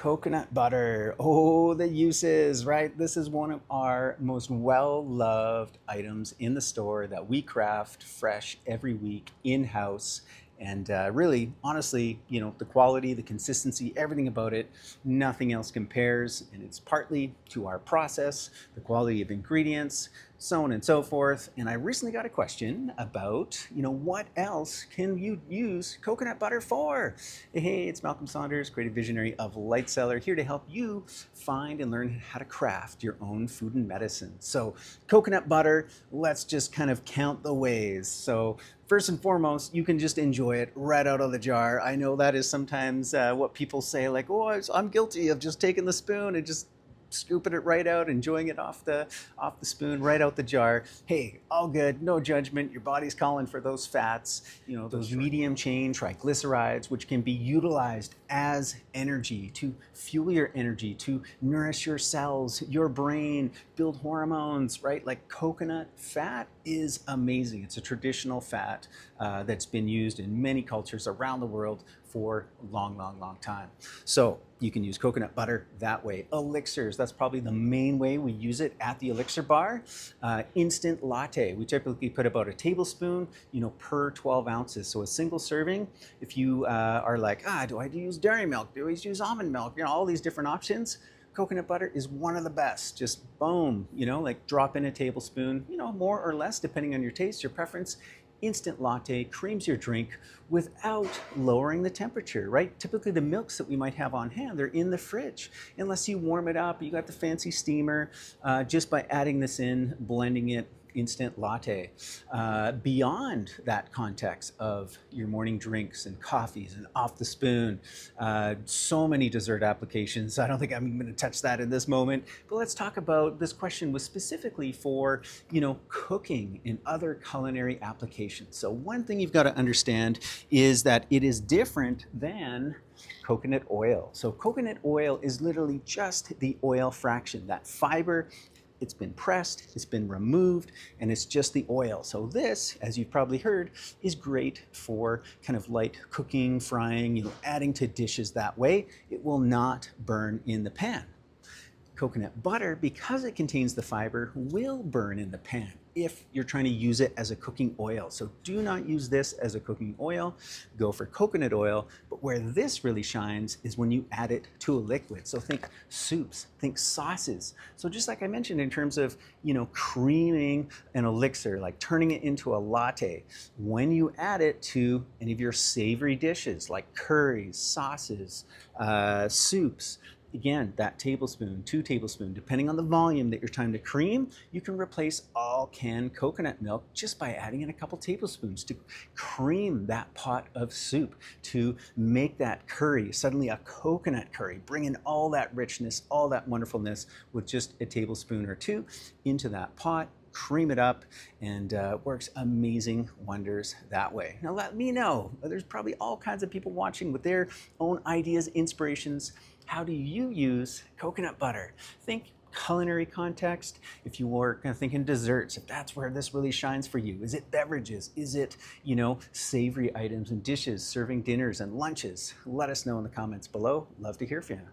Coconut butter. Oh, the uses, right? This is one of our most well-loved items in the store that we craft fresh every week in-house. And really, honestly, the quality, the consistency, everything about it, nothing else compares. And it's partly to our process, the quality of ingredients, so on and so forth. And I recently got a question about, what else can you use coconut butter for? Hey, it's Malcolm Saunders, creative visionary of Light Cellar, here to help you find and learn how to craft your own food and medicine. So coconut butter, let's just kind of count the ways. So first and foremost, you can just enjoy it right out of the jar. I know that is sometimes what people say, like, oh, I'm guilty of just taking the spoon and just scooping it right out, enjoying it off the spoon, right out the jar. Hey, all good, no judgment. Your body's calling for those fats, those medium chain triglycerides, which can be utilized as energy to fuel your energy, to nourish your cells, your brain, build hormones, right? Like coconut fat is amazing. It's a traditional fat that's been used in many cultures around the world for a long, long, long time. So you can use coconut butter that way. Elixirs, that's probably the main way we use it at the Elixir Bar. Instant latte, we typically put about a tablespoon, per 12 ounces. So a single serving, if you are like, do I use dairy milk? Do I use almond milk? All these different options. Coconut butter is one of the best. Just boom, like drop in a tablespoon, more or less depending on your taste, your preference. Instant latte creams your drink without lowering the temperature, right? Typically the milks that we might have on hand, they're in the fridge. Unless you warm it up, you got the fancy steamer, just by adding this in, blending it, instant latte. Beyond that context of your morning drinks and coffees and off the spoon, so many dessert applications. I don't think I'm going to touch that in this moment, but let's talk about, this question was specifically for, cooking and other culinary applications. So one thing you've got to understand is that it is different than coconut oil. So coconut oil is literally just the oil fraction, that fiber. It's been pressed, it's been removed, and it's just the oil. So this, as you've probably heard, is great for kind of light cooking, frying, adding to dishes that way. It will not burn in the pan. Coconut butter, because it contains the fiber, will burn in the pan if you're trying to use it as a cooking oil. So do not use this as a cooking oil. Go for coconut oil. But where this really shines is when you add it to a liquid. So think soups, think sauces. So just like I mentioned in terms of, creaming an elixir, like turning it into a latte, when you add it to any of your savory dishes like curries, sauces, soups, again, that tablespoon, 2 tablespoons, depending on the volume that you're trying to cream, you can replace all canned coconut milk just by adding in a couple tablespoons to cream that pot of soup, to make that curry suddenly a coconut curry, bring in all that richness, all that wonderfulness with just a tablespoon or 2 into that pot. Cream it up, and works amazing wonders that way. Now let me know, there's probably all kinds of people watching with their own ideas, inspirations. How do you use coconut butter? Think culinary context. If you were kind of thinking desserts, if that's where this really shines for you. Is it beverages? Is it, savory items and dishes, serving dinners and lunches? Let us know in the comments below. Love to hear from you.